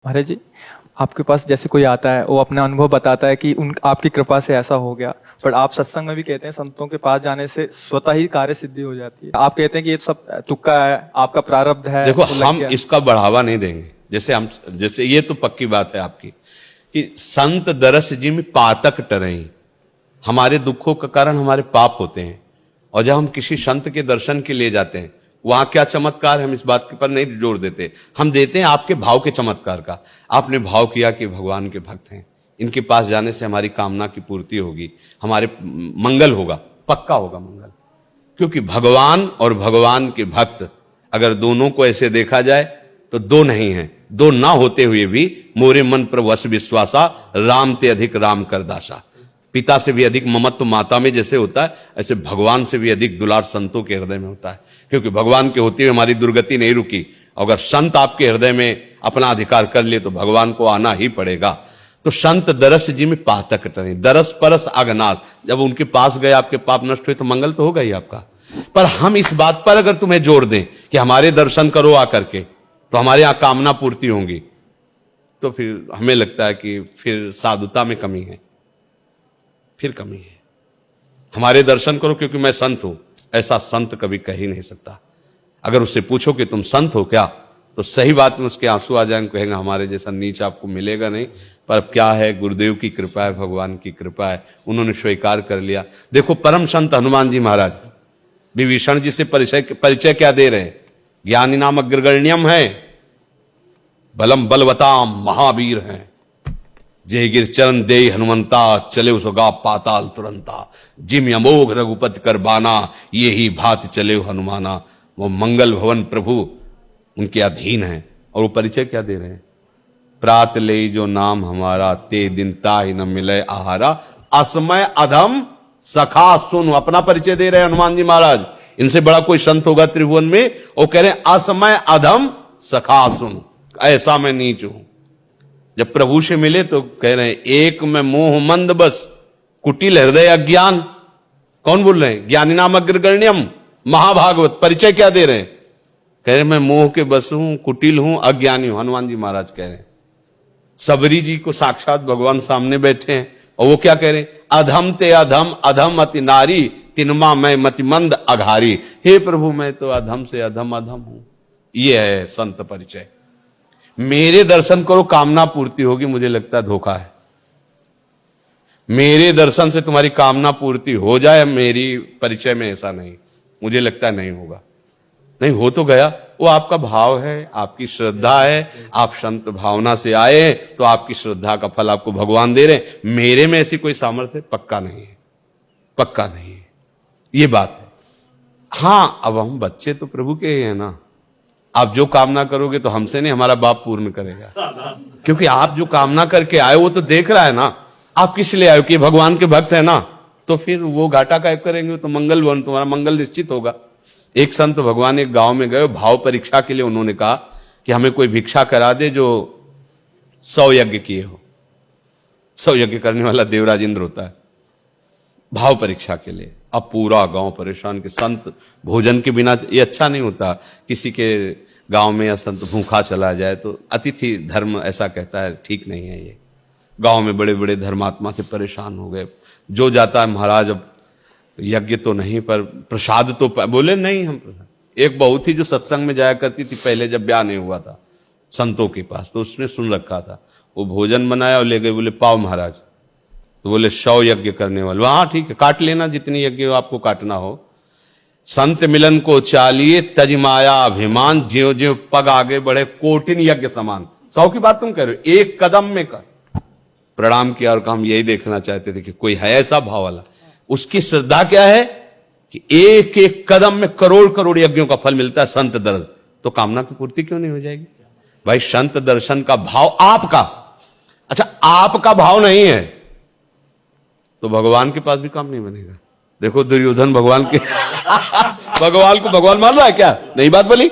महाराज जी, आपके पास जैसे कोई आता है वो अपना अनुभव बताता है कि उन आपकी कृपा से ऐसा हो गया, पर आप सत्संग में भी कहते हैं संतों के पास जाने से स्वतः ही कार्य सिद्धि हो जाती है। आप कहते हैं कि ये सब तुक्का है, आपका प्रारब्ध है। देखो, तो लग हम गया। इसका बढ़ावा नहीं देंगे। जैसे ये तो पक्की बात है आपकी कि संत दरस जी में पातक टरई, हमारे दुखों का कारण हमारे पाप होते हैं। और जब हम किसी संत के दर्शन के लिए जाते हैं, वहां क्या चमत्कार है, हम इस बात के पर नहीं जोर देते। हम देते हैं आपके भाव के चमत्कार का। आपने भाव किया कि भगवान के भक्त हैं, इनके पास जाने से हमारी कामना की पूर्ति होगी, हमारे मंगल होगा, पक्का होगा मंगल। क्योंकि भगवान और भगवान के भक्त अगर दोनों को ऐसे देखा जाए तो दो नहीं है। दो ना होते हुए भी मोरे मन पर वश विश्वासा, राम ते अधिक राम कर दासा। पिता से भी अधिक ममत्व माता में जैसे होता है, ऐसे भगवान से भी अधिक दुलार संतों के हृदय में होता है। क्योंकि भगवान के होते हुए हमारी दुर्गति नहीं रुकी। अगर संत आपके हृदय में अपना अधिकार कर लिए तो भगवान को आना ही पड़ेगा। तो संत दरस जी में पातक टरे, दरस परस अगनाथ। जब उनके पास गए, आपके पाप नष्ट हुए तो मंगल तो होगा ही आपका। पर हम इस बात पर अगर तुम्हें जोर दें कि हमारे दर्शन करो आकर के, तो हमारे यहां कामना पूर्ति होंगी, तो फिर हमें लगता है कि फिर साधुता में कमी है, फिर कमी है। हमारे दर्शन करो क्योंकि मैं संत हूं, ऐसा संत कभी कह ही नहीं सकता। अगर उससे पूछो कि तुम संत हो क्या, तो सही बात में उसके आंसू आ जाएंगे, कहेंगे हमारे जैसा नीच आपको मिलेगा नहीं। पर क्या है, गुरुदेव की कृपा है, भगवान की कृपा है, उन्होंने स्वीकार कर लिया। देखो, परम संत हनुमान जी महाराज विभीषण जी से परिचय क्या दे रहे हैं? ज्ञानी नाम अग्रगण्यम है, बलम बलवताम महावीर हैं, जय गिर चरण दे हनुमंता, चले उसगा पाताल तुरंता, जिम अमोघ रघुपति कर बाना, ये ही भात चले हनुमाना। वो मंगल भवन प्रभु उनके अधीन है। और वो परिचय क्या दे रहे हैं? प्रात ले जो नाम हमारा, ते दिन ताहि न मिले आहारा, असमय अधम सखा सुन। अपना परिचय दे रहे हैं हनुमान जी महाराज। इनसे बड़ा कोई संत होगा त्रिभुवन में? वो कह रहे हैं असमय अधम सखा सुन, ऐसा मैं नीच हूं। जब प्रभु से मिले तो कह रहे हैं एक में मोह मंद बस, कुटिल हृदय अज्ञान। कौन बोल रहे हैं? ज्ञानी नाम अग्रगण्यम महाभागवत। परिचय क्या दे रहे हैं? कह रहे मैं मोह के बस हूं, कुटिल हूं, अज्ञानी हूं। हनुमान जी महाराज कह रहे हैं। सबरी जी को साक्षात भगवान सामने बैठे हैं और वो क्या कह रहे हैं? अधम ते अधम, अधम अति नारी, तिनमा मैं मतिमंद अघारी। हे प्रभु, मैं तो अधम से अधम अधम हूं। ये है संत परिचय। मेरे दर्शन करो कामना पूर्ति होगी, मुझे लगता है धोखा है। मेरे दर्शन से तुम्हारी कामना पूर्ति हो जाए, मेरी परिचय में ऐसा नहीं, मुझे लगता है नहीं होगा। नहीं हो तो गया, वो आपका भाव है, आपकी श्रद्धा है। आप संत भावना से आए तो आपकी श्रद्धा का फल आपको भगवान दे रहे। मेरे में ऐसी कोई सामर्थ्य पक्का नहीं है, पक्का नहीं है, ये बात है। हां, अब हम बच्चे तो प्रभु के ही हैं ना। आप जो कामना करोगे तो हमसे नहीं, हमारा बाप पूर्ण करेगा। क्योंकि आप जो कामना करके आए वो तो देख रहा है ना। आप किस लिए आए? कि भगवान के भक्त है ना, तो फिर वो घाटा काय करेंगे? तो मंगल वन, तुम्हारा मंगल निश्चित होगा। एक संत भगवान एक गांव में गए, भाव परीक्षा के लिए। उन्होंने कहा कि हमें कोई भिक्षा करा दे जो 100 यज्ञ किए हो। 100 यज्ञ करने वाला देवराज इंद्र होता है, भाव परीक्षा के लिए। अब पूरा गांव परेशान कि संत भोजन के बिना, ये अच्छा नहीं होता। किसी के गांव में या संत भूखा चला जाए तो अतिथि धर्म ऐसा कहता है, ठीक नहीं है ये। गांव में बड़े बड़े धर्मात्मा से परेशान हो गए। जो जाता है, महाराज अब यज्ञ तो नहीं पर प्रसाद तो बोले नहीं हम प्रसाद। एक बहू थी जो सत्संग में जाया करती थी पहले, जब ब्याह नहीं हुआ था संतों के पास, तो उसने सुन रखा था। वो भोजन बनाया और ले गए, बोले पाओ महाराज। तो बोले 100 यज्ञ करने वाले। हाँ ठीक है, काट लेना जितनी यज्ञ आपको काटना हो। संत मिलन को चालिए, तजमाया अभिमान, ज्यो ज्यो पग आगे बढ़े, कोटिन यज्ञ समान। 100 की बात तुम कह रहे हो, एक कदम में कर। प्रणाम किया और हम यही देखना चाहते थे कि कोई है ऐसा भाव वाला। उसकी श्रद्धा क्या है कि एक एक कदम में करोड़ करोड़ यज्ञों का फल मिलता है संत दर्शन। तो कामना की पूर्ति क्यों नहीं हो जाएगी भाई? संत दर्शन का भाव आपका, अच्छा आपका भाव नहीं है तो भगवान के पास भी काम नहीं बनेगा। देखो दुर्योधन भगवान के भगवान को भगवान मान रहा है क्या? नहीं बात बोली।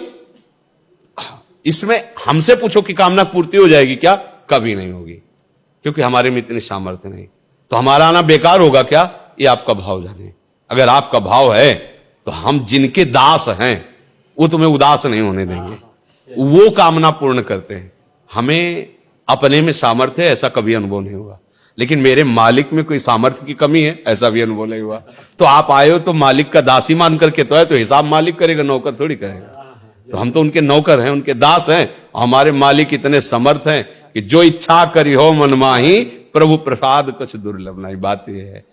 इसमें हमसे पूछो कि कामना पूर्ति हो जाएगी क्या? कभी नहीं होगी, क्योंकि हमारे में इतनी सामर्थ्य नहीं। तो हमारा आना बेकार होगा क्या? ये आपका भाव जाने। अगर आपका भाव है तो हम जिनके दास हैं वो तुम्हें उदास नहीं होने देंगे, वो कामना पूर्ण करते हैं। हमें अपने में सामर्थ्य है ऐसा कभी अनुभव नहीं हुआ, लेकिन मेरे मालिक में कोई सामर्थ्य की कमी है ऐसा भी अनुभव नहीं हुआ। तो आप आए हो तो मालिक का दासी मान करके तो है, तो हिसाब मालिक करेगा, नौकर थोड़ी करेगा। तो हम तो उनके नौकर हैं, उनके दास हैं। हमारे मालिक इतने समर्थ हैं कि जो इच्छा करी हो मन माही, प्रभु प्रसाद कुछ दुर्लभ नहीं। बात यह है।